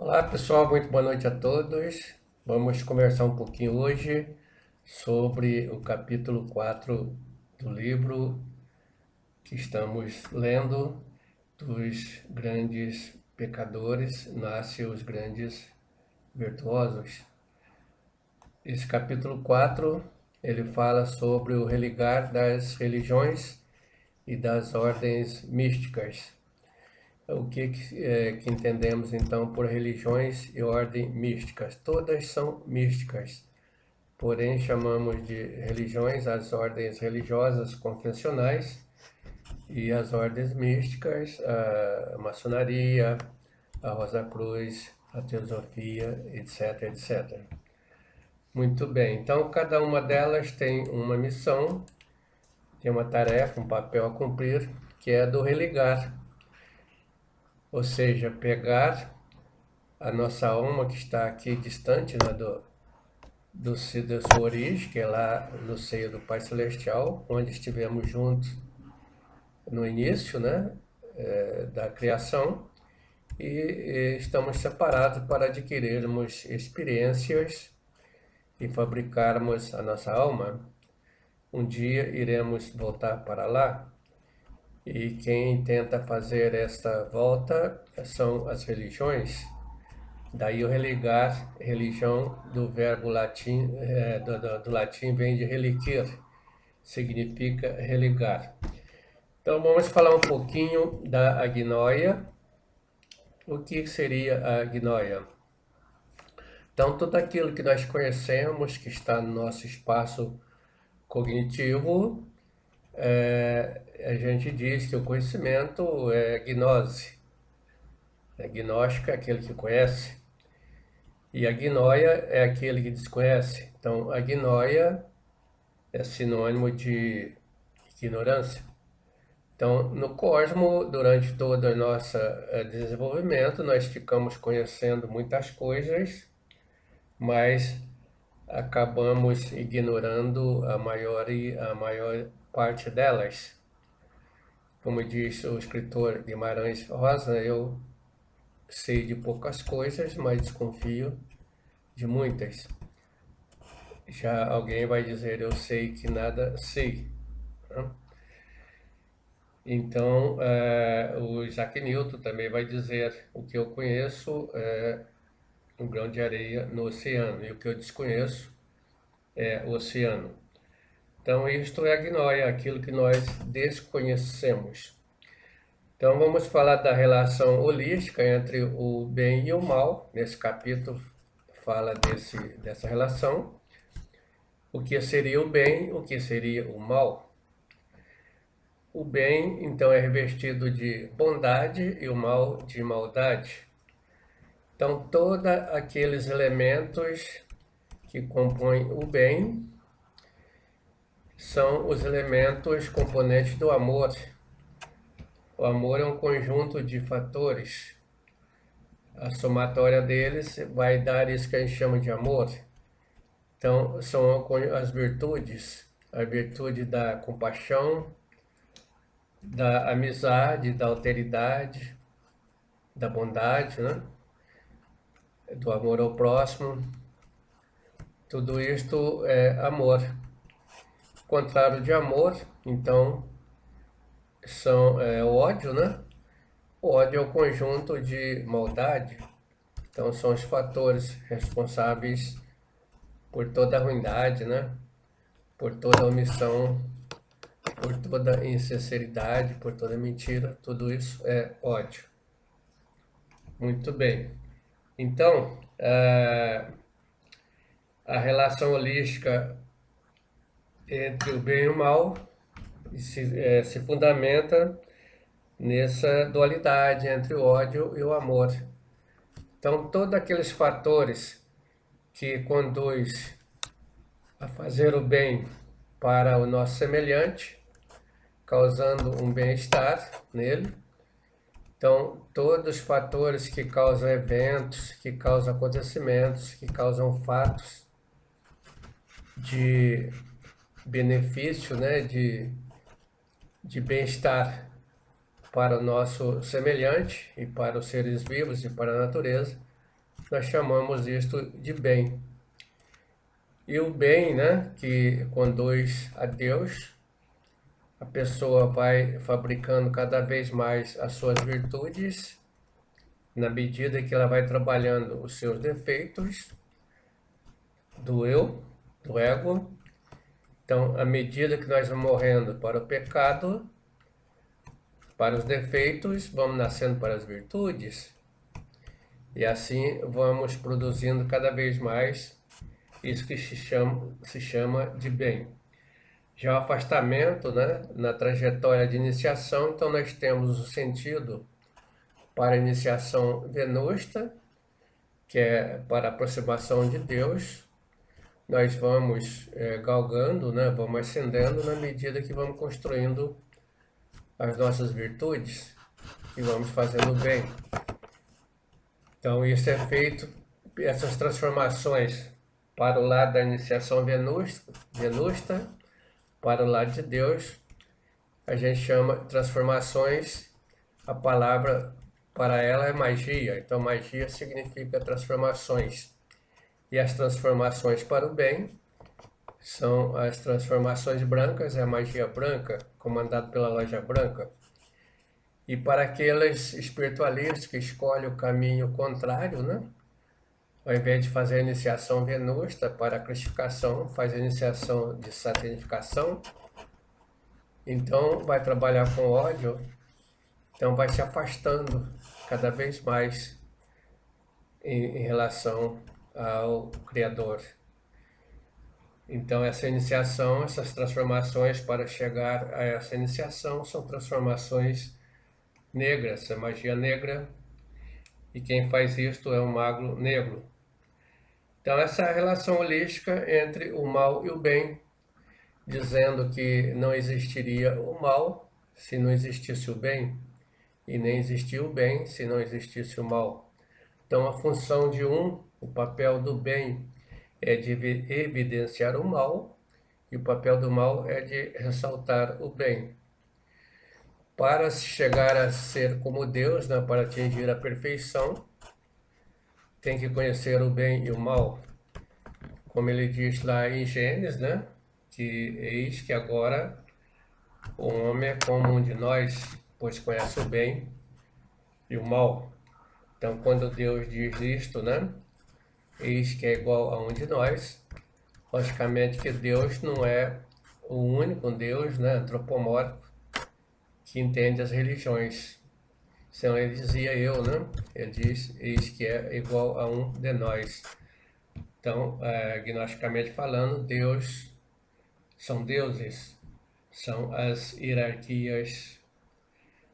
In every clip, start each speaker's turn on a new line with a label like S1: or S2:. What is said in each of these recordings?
S1: Olá pessoal, muito boa noite a todos. Vamos conversar um pouquinho hoje sobre o capítulo 4 do livro que estamos lendo, dos grandes pecadores nascem os grandes virtuosos. Esse capítulo 4 ele fala sobre o religar das religiões e das ordens místicas. O que entendemos então por religiões e ordem místicas? Todas são místicas, porém chamamos de religiões as ordens religiosas convencionais e as ordens místicas, a maçonaria, a Rosa Cruz, a Teosofia, etc, etc. Muito bem, então cada uma delas tem uma missão, tem uma tarefa, um papel a cumprir, que é do religar, ou seja, pegar a nossa alma que está aqui distante, né, da sua origem, que é lá no seio do Pai Celestial, onde estivemos juntos no início, né, da criação, e estamos separados para adquirirmos experiências e fabricarmos a nossa alma. Um dia iremos voltar para lá, e quem tenta fazer esta volta são as religiões. Daí o religar, religião, do verbo latim, do latim vem de reliquir, significa religar. Então vamos falar um pouquinho da agnoia. O que seria a agnoia? Então tudo aquilo que nós conhecemos, que está no nosso espaço cognitivo, a gente diz que o conhecimento é gnose. Gnóstico é aquele que conhece. E a gnóia é aquele que desconhece. Então, a gnóia é sinônimo de ignorância. Então, no cosmo, durante todo o nosso desenvolvimento, nós ficamos conhecendo muitas coisas, mas acabamos ignorando a maior parte delas. Como diz o escritor Guimarães Rosa, eu sei de poucas coisas, mas desconfio de muitas. Já alguém vai dizer, eu sei que nada sei. Né? Então, o Isaac Newton também vai dizer, o que eu conheço é um grão de areia no oceano, e o que eu desconheço é o oceano. Então, isto é a gnóia, aquilo que nós desconhecemos. Então, vamos falar da relação holística entre o bem e o mal. Nesse capítulo fala dessa relação. O que seria o bem, o que seria o mal. O bem, então, é revestido de bondade e o mal de maldade. Então, todos aqueles elementos que compõem o bem são os elementos componentes do amor. O amor é um conjunto de fatores. A somatória deles vai dar isso que a gente chama de amor. Então, são as virtudes. A virtude da compaixão, da amizade, da alteridade, da bondade, né? Do amor ao próximo. Tudo isto é amor. O contrário de amor, então, o ódio, né? O ódio é o conjunto de maldade. Então, são os fatores responsáveis por toda a ruindade, né? Por toda a omissão, por toda a insinceridade, por toda a mentira. Tudo isso é ódio. Muito bem. Então, a relação holística entre o bem e o mal se fundamenta nessa dualidade entre o ódio e o amor. Então, todos aqueles fatores que conduz a fazer o bem para o nosso semelhante, causando um bem-estar nele. Então, todos os fatores que causam eventos, que causam acontecimentos, que causam fatos de benefício, né, de bem-estar para o nosso semelhante e para os seres vivos e para a natureza, nós chamamos isto de bem. E o bem, né, que conduz a Deus, a pessoa vai fabricando cada vez mais as suas virtudes, na medida que ela vai trabalhando os seus defeitos do eu, do ego. Então, à medida que nós vamos morrendo para o pecado, para os defeitos, vamos nascendo para as virtudes. E assim vamos produzindo cada vez mais isso que se chama de bem. Já o afastamento, né, na trajetória de iniciação, então nós temos o sentido para a iniciação venusta, que é para a aproximação de Deus. Nós vamos galgando, né, vamos ascendendo na medida que vamos construindo as nossas virtudes e vamos fazendo o bem. Então isso é feito, essas transformações para o lado da iniciação venusta, para o lado de Deus, a gente chama transformações, a palavra para ela é magia, então magia significa transformações. E as transformações para o bem são as transformações brancas, é a magia branca, comandada pela loja branca. E para aqueles espiritualistas que escolhem o caminho contrário, né? Ao invés de fazer a iniciação venusta para a classificação, faz a iniciação de satanificação. Então vai trabalhar com ódio, então vai se afastando cada vez mais em relação ao Criador. Então essa iniciação, essas transformações para chegar a essa iniciação são transformações negras, a magia negra, e quem faz isto é o mago negro. Então essa relação holística entre o mal e o bem, dizendo que não existiria o mal se não existisse o bem, e nem existia o bem se não existisse o mal. Então a função de o papel do bem é de evidenciar o mal, e o papel do mal é de ressaltar o bem. Para chegar a ser como Deus, né, para atingir a perfeição, tem que conhecer o bem e o mal. Como ele diz lá em Gênesis, né, que eis que agora o homem é como um de nós, pois conhece o bem e o mal. Então, quando Deus diz isto, né, eis que é igual a um de nós, logicamente que Deus não é o único Deus, né, antropomórfico, que entende as religiões. Senão ele dizia eu, né? Ele diz, eis que é igual a um de nós. Então, gnosticamente falando, Deus são deuses, são as hierarquias,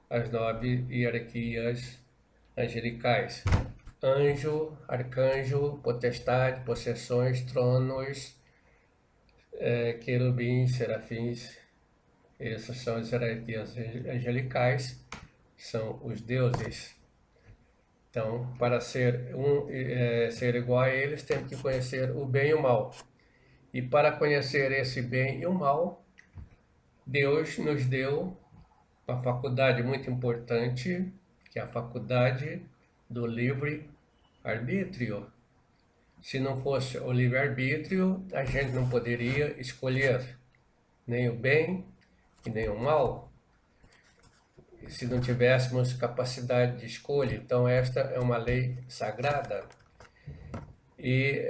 S1: as 9 hierarquias angelicais. Anjo, arcanjo, potestade, possessões, tronos, querubins, serafins, essas são as hierarquias angelicais, são os deuses. Então, para ser igual a eles, tem que conhecer o bem e o mal. E para conhecer esse bem e o mal, Deus nos deu uma faculdade muito importante, que é a faculdade do livre-arbítrio. Se não fosse o livre-arbítrio, a gente não poderia escolher nem o bem e nem o mal, se não tivéssemos capacidade de escolha. Então esta é uma lei sagrada. E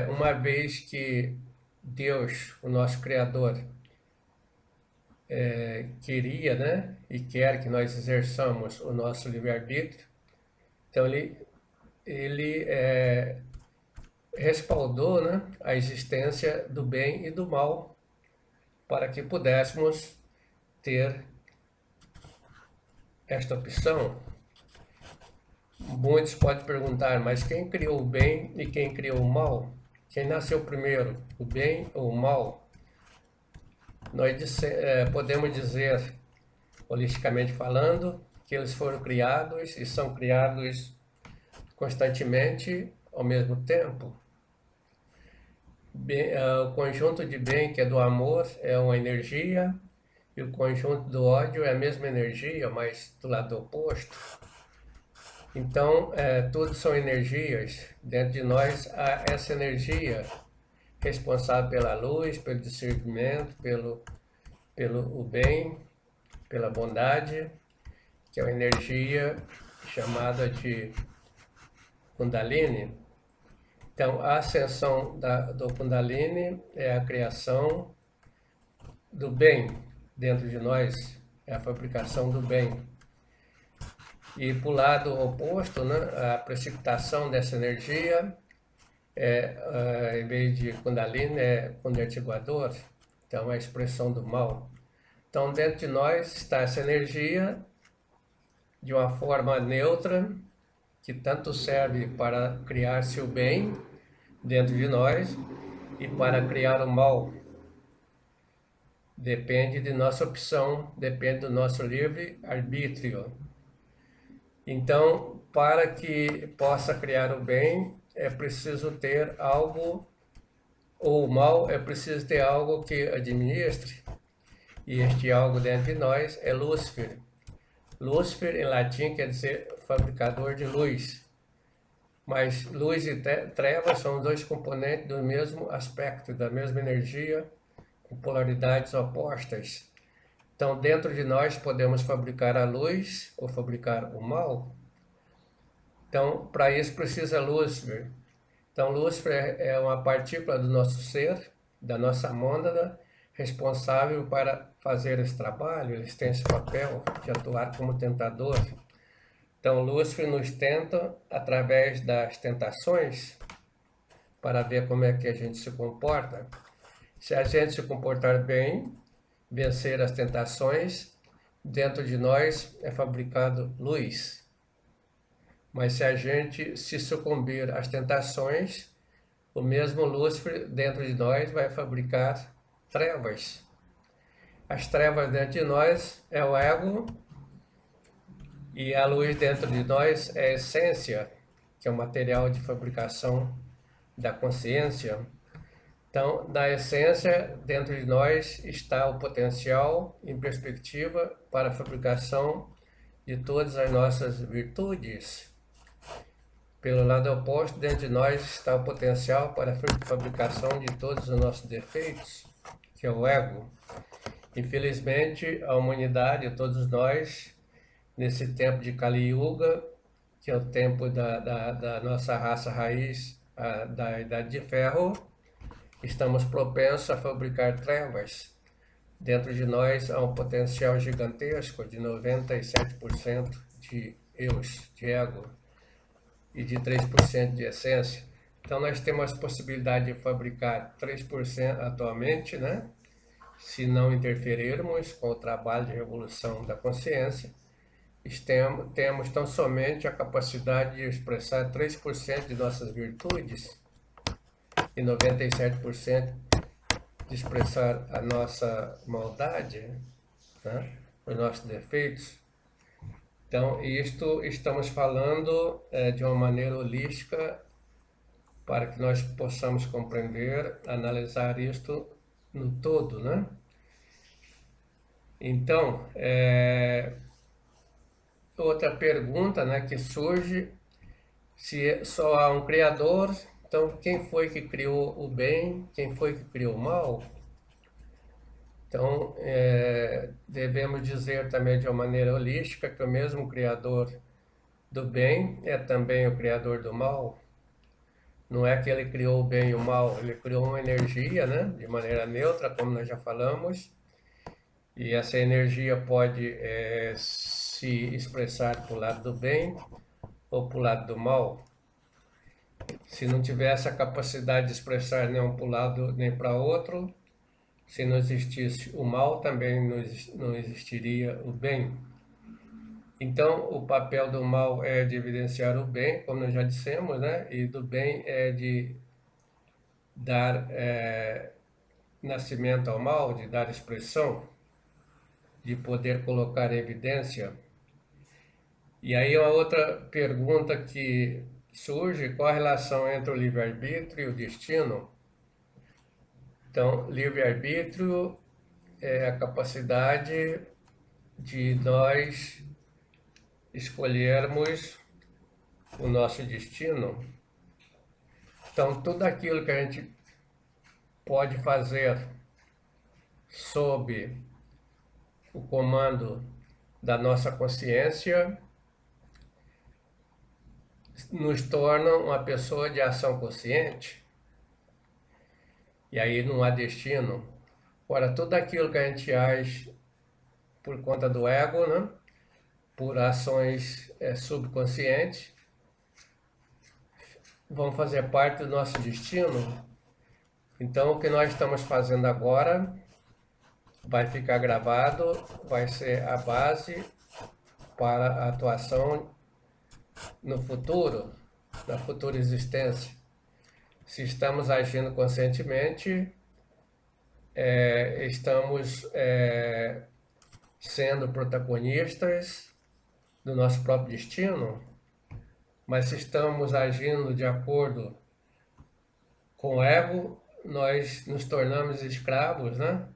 S1: uma vez que Deus, o nosso Criador, queria, né, e quer que nós exerçamos o nosso livre-arbítrio, então ele respaldou, né, a existência do bem e do mal para que pudéssemos ter esta opção. Muitos podem perguntar, mas quem criou o bem e quem criou o mal? Quem nasceu primeiro, o bem ou o mal? Nós podemos dizer, holisticamente falando, que eles foram criados e são criados constantemente ao mesmo tempo. O conjunto de bem, que é do amor, é uma energia, e o conjunto do ódio é a mesma energia, mas do lado oposto. Então, tudo são energias. Dentro de nós há essa energia responsável pela luz, pelo discernimento, pelo o bem, pela bondade, que é uma energia chamada de Kundalini. Então, a ascensão do Kundalini é a criação do bem dentro de nós, é a fabricação do bem. E para o lado oposto, né, a precipitação dessa energia, em vez de Kundalini, é Kundertiguador, então é a expressão do mal. Então, dentro de nós está essa energia de uma forma neutra, que tanto serve para criar-se o bem dentro de nós e para criar o mal. Depende de nossa opção, depende do nosso livre-arbítrio. Então, para que possa criar o bem, é preciso ter algo, ou o mal, é preciso ter algo que administre. E este algo dentro de nós é Lúcifer. Lúcifer, em latim, quer dizer fabricador de luz. Mas luz e trevas são dois componentes do mesmo aspecto, da mesma energia, com polaridades opostas. Então, dentro de nós podemos fabricar a luz ou fabricar o mal. Então, para isso precisa Lúcifer. Então, Lúcifer é uma partícula do nosso ser, da nossa mônada, responsável para fazer esse trabalho. Eles têm esse papel de atuar como tentador. Então, Lúcifer nos tenta através das tentações para ver como é que a gente se comporta. Se a gente se comportar bem, vencer as tentações, dentro de nós é fabricado luz. Mas se a gente se sucumbir às tentações, o mesmo Lúcifer dentro de nós vai fabricar trevas. As trevas dentro de nós é o ego, e a luz dentro de nós é a essência, que é o material de fabricação da consciência. Então, na essência, dentro de nós está o potencial em perspectiva para a fabricação de todas as nossas virtudes. Pelo lado oposto, dentro de nós está o potencial para a fabricação de todos os nossos defeitos, que é o ego. Infelizmente, a humanidade, todos nós, nesse tempo de Kali Yuga, que é o tempo da nossa raça raiz, da Idade de Ferro, estamos propensos a fabricar trevas. Dentro de nós há um potencial gigantesco de 97% de eus, de ego, e de 3% de essência. Então nós temos a possibilidade de fabricar 3% atualmente, né? Se não interferirmos com o trabalho de revolução da consciência. Temos tão somente a capacidade de expressar 3% de nossas virtudes e 97% de expressar a nossa maldade, né? Os nossos defeitos. Então, isto estamos falando de uma maneira holística para que nós possamos compreender, analisar isto no todo, né? Então, outra pergunta, né, que surge, se só há um Criador, então quem foi que criou o bem, quem foi que criou o mal? Então, devemos dizer também de uma maneira holística que o mesmo Criador do bem é também o Criador do mal. Não é que ele criou o bem e o mal, ele criou uma energia, né, de maneira neutra, como nós já falamos, e essa energia pode se expressar para o lado do bem ou para o lado do mal. Se não tiver essa capacidade de expressar nem para um lado nem para outro, se não existisse o mal, também não existiria o bem. Então, o papel do mal é de evidenciar o bem, como nós já dissemos, né? E do bem é de dar nascimento ao mal, de dar expressão, de poder colocar em evidência. E aí uma outra pergunta que surge, qual a relação entre o livre-arbítrio e o destino? Então, livre-arbítrio é a capacidade de nós escolhermos o nosso destino, então tudo aquilo que a gente pode fazer sob o comando da nossa consciência nos torna uma pessoa de ação consciente. E aí não há destino. Ora, tudo aquilo que a gente age por conta do ego, né? Por ações subconscientes, vão fazer parte do nosso destino. Então, o que nós estamos fazendo agora vai ficar gravado, vai ser a base para a atuação no futuro, na futura existência. Se estamos agindo conscientemente, estamos sendo protagonistas do nosso próprio destino, mas se estamos agindo de acordo com o ego, nós nos tornamos escravos, né,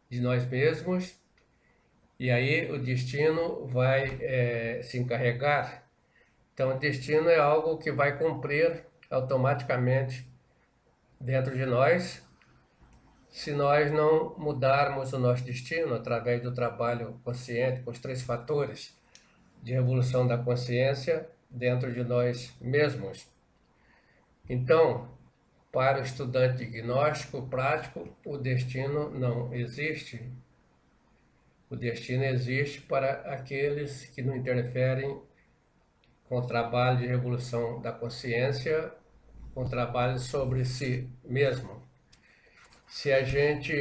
S1: de nós mesmos, e aí o destino vai se encarregar. Então, o destino é algo que vai cumprir automaticamente dentro de nós, se nós não mudarmos o nosso destino através do trabalho consciente com os 3 fatores de revolução da consciência dentro de nós mesmos. Então, para o estudante gnóstico prático, o destino não existe. O destino existe para aqueles que não interferem com o trabalho de revolução da consciência, com o trabalho sobre si mesmo. Se a gente,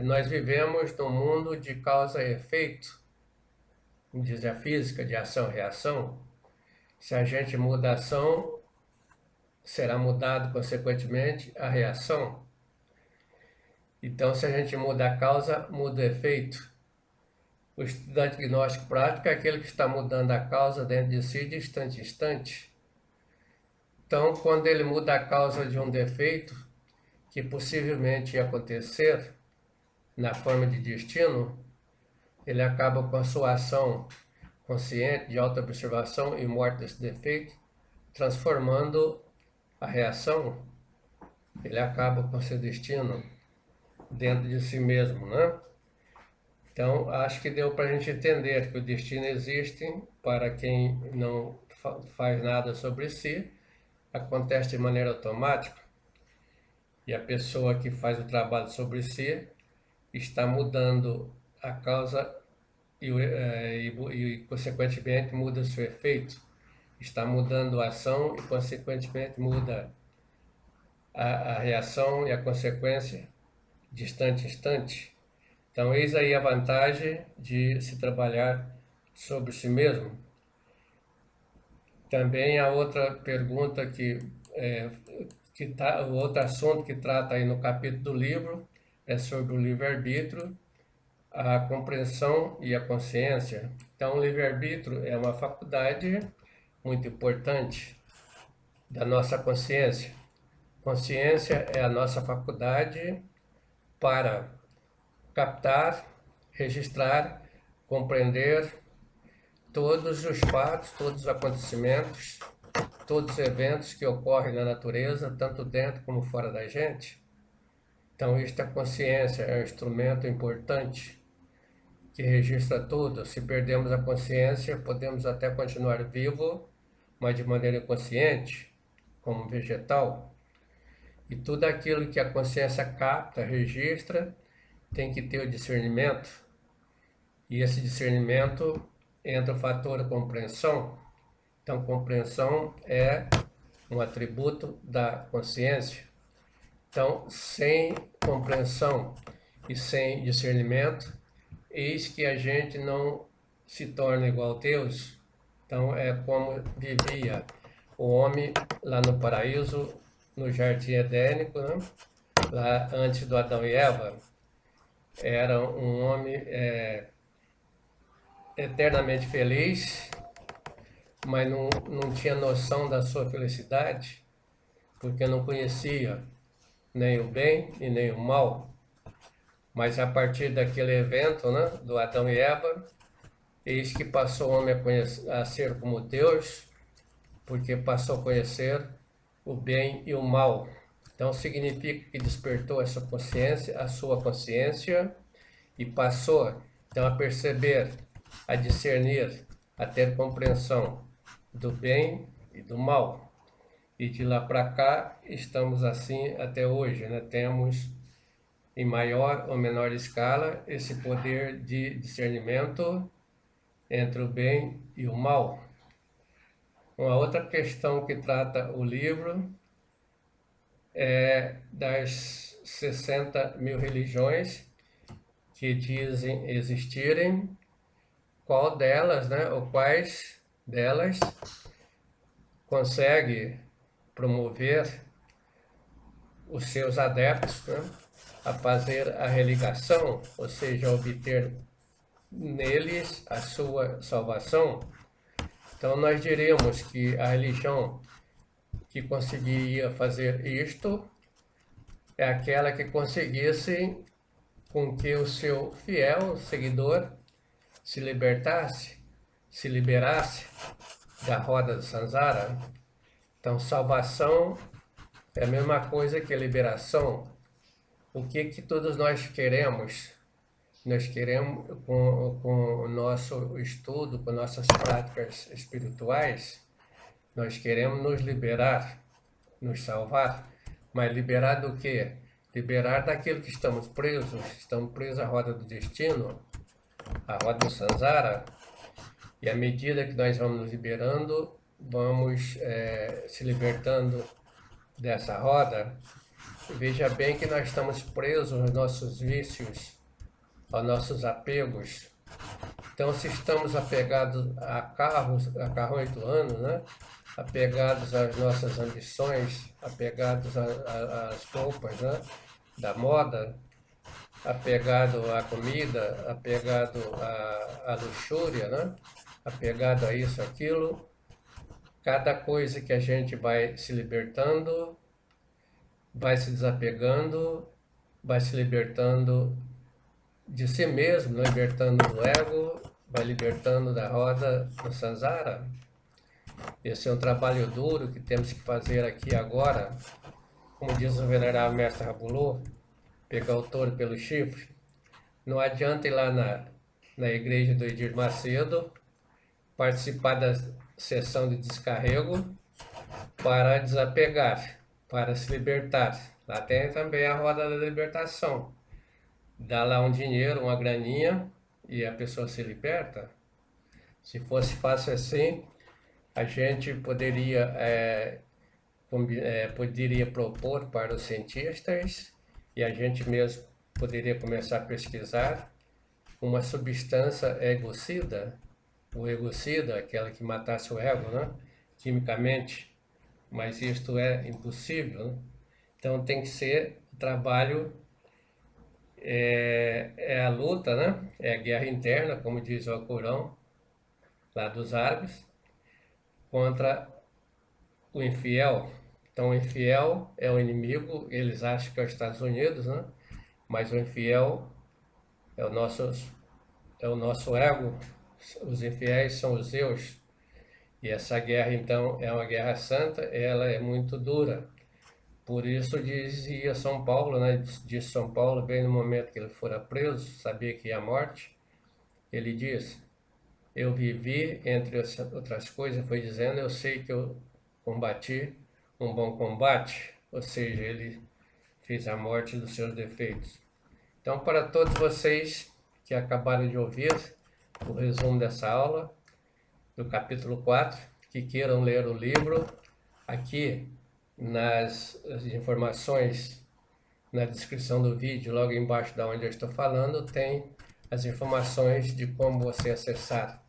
S1: nós vivemos num mundo de causa e efeito, diz a física, de ação e reação. Se a gente muda a ação, será mudado consequentemente a reação. Então, se a gente muda a causa, muda o efeito. O estudante gnóstico prático é aquele que está mudando a causa dentro de si de instante em instante. Então, quando ele muda a causa de um defeito que possivelmente ia acontecer na forma de destino, ele acaba com a sua ação consciente de autoobservação e morte desse defeito, transformando a reação. Ele acaba com seu destino dentro de si mesmo, né? Então, acho que deu para a gente entender que o destino existe para quem não faz nada sobre si, acontece de maneira automática. E a pessoa que faz o trabalho sobre si está mudando a causa e consequentemente, muda seu efeito. Está mudando a ação e, consequentemente, muda a reação e a consequência de instante em instante. Então, eis aí a vantagem de se trabalhar sobre si mesmo. Também a outra pergunta o outro assunto que trata aí no capítulo do livro é sobre o livre-arbítrio, a compreensão e a consciência. Então, o livre-arbítrio é uma faculdade muito importante da nossa consciência. Consciência é a nossa faculdade para captar, registrar, compreender todos os fatos, todos os acontecimentos, todos os eventos que ocorrem na natureza, tanto dentro como fora da gente. Então, esta consciência é um instrumento importante que registra tudo. Se perdemos a consciência, podemos até continuar vivo, mas de maneira inconsciente, como vegetal. E tudo aquilo que a consciência capta, registra, tem que ter o discernimento. E esse discernimento entra o fator compreensão. Então, compreensão é um atributo da consciência. Então, sem compreensão e sem discernimento, eis que a gente não se torna igual a Deus. Então, é como vivia o homem lá no paraíso, no jardim edênico, né? Lá antes do Adão e Eva. Era um homem eternamente feliz, mas não tinha noção da sua felicidade, porque não conhecia nem o bem e nem o mal. Mas a partir daquele evento, né, do Adão e Eva, eis que passou o homem a ser como Deus, porque passou a conhecer o bem e o mal. Então significa que despertou essa consciência, a sua consciência, e passou então a perceber, a discernir, a ter compreensão do bem e do mal. E de lá para cá estamos assim até hoje, né? Temos em maior ou menor escala esse poder de discernimento entre o bem e o mal. Uma outra questão que trata o livro é das 60 mil religiões que dizem existirem, qual delas, né, ou quais delas consegue promover os seus adeptos, né, a fazer a religação, ou seja, obter neles a sua salvação. Então nós diremos que a religião que conseguiria fazer isto é aquela que conseguisse com que o seu fiel seguidor se libertasse, se liberasse da roda do samsara. Então salvação é a mesma coisa que liberação. O que todos nós queremos? Nós queremos, com o nosso estudo, com nossas práticas espirituais, nós queremos nos liberar, nos salvar, mas liberar do quê? Liberar daquilo que estamos presos à roda do destino, à roda do samsara, e à medida que nós vamos nos liberando, vamos se libertando dessa roda. Veja bem que nós estamos presos aos nossos vícios, aos nossos apegos. Então, se estamos apegados a carros 8 anos, né? Apegados às nossas ambições, apegados às roupas, né, da moda, apegado à comida, apegado à luxúria, né, apegado a isso, aquilo, cada coisa que a gente vai se libertando, vai se desapegando, vai se libertando de si mesmo, libertando do ego, vai libertando da roda do samsara. Esse é um trabalho duro que temos que fazer aqui agora. Como diz o venerável mestre Rabulô, pegar o touro pelo chifre. Não adianta ir lá na igreja do Edir Macedo, participar da sessão de descarrego para desapegar, para se libertar. Lá tem também a roda da libertação. Dá lá um dinheiro, uma graninha, e a pessoa se liberta. Se fosse fácil assim, a gente poderia propor para os cientistas, e a gente mesmo poderia começar a pesquisar uma substância egocida, o egocida, aquela que matasse o ego, né, quimicamente, mas isto é impossível, né? Então tem que ser trabalho, a luta, né? É a guerra interna, como diz o Alcorão, lá dos árabes, contra o infiel. Então o infiel é o inimigo, eles acham que é os Estados Unidos, né? Mas o infiel é o nosso ego, os infiéis são os eus. E essa guerra então é uma guerra santa, ela é muito dura. Por isso dizia São Paulo, né? Diz São Paulo, bem no momento que ele fora preso, sabia que ia à morte, ele diz: eu vivi, entre outras coisas, foi dizendo, eu sei que eu combati um bom combate, ou seja, ele fez a morte dos seus defeitos. Então, para todos vocês que acabaram de ouvir o resumo dessa aula, do capítulo 4, que queiram ler o livro, aqui nas informações, na descrição do vídeo, logo embaixo da onde eu estou falando, tem as informações de como você acessar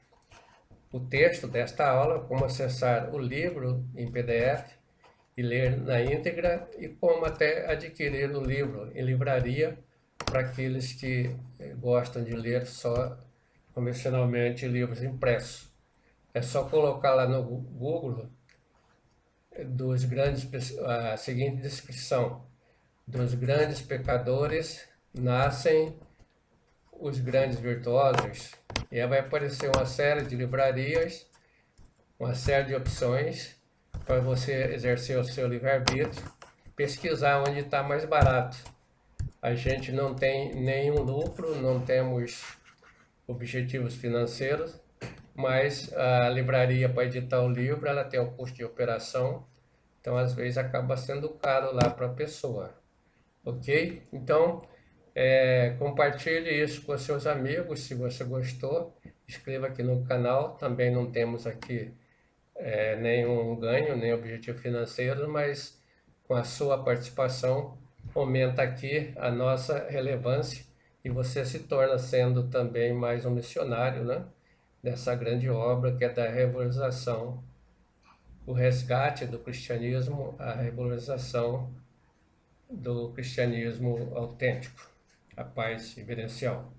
S1: o texto desta aula, como acessar o livro em PDF e ler na íntegra, e como até adquirir o livro em livraria para aqueles que gostam de ler só convencionalmente livros impressos. É só colocar lá no Google a seguinte descrição: dos grandes pecadores nascem os grandes virtuosos. E aí vai aparecer uma série de livrarias, uma série de opções, para você exercer o seu livre-arbítrio, pesquisar onde está mais barato. A gente não tem nenhum lucro, não temos objetivos financeiros, mas a livraria para editar o livro, ela tem o custo de operação, então às vezes acaba sendo caro lá para a pessoa, ok? Então, compartilhe isso com seus amigos se você gostou, inscreva aqui no canal, também não temos aqui nenhum ganho, nem objetivo financeiro, mas com a sua participação aumenta aqui a nossa relevância e você se torna sendo também mais um missionário, né? Dessa grande obra que é da revalorização, o resgate do cristianismo, a revalorização do cristianismo autêntico, a paz reverencial.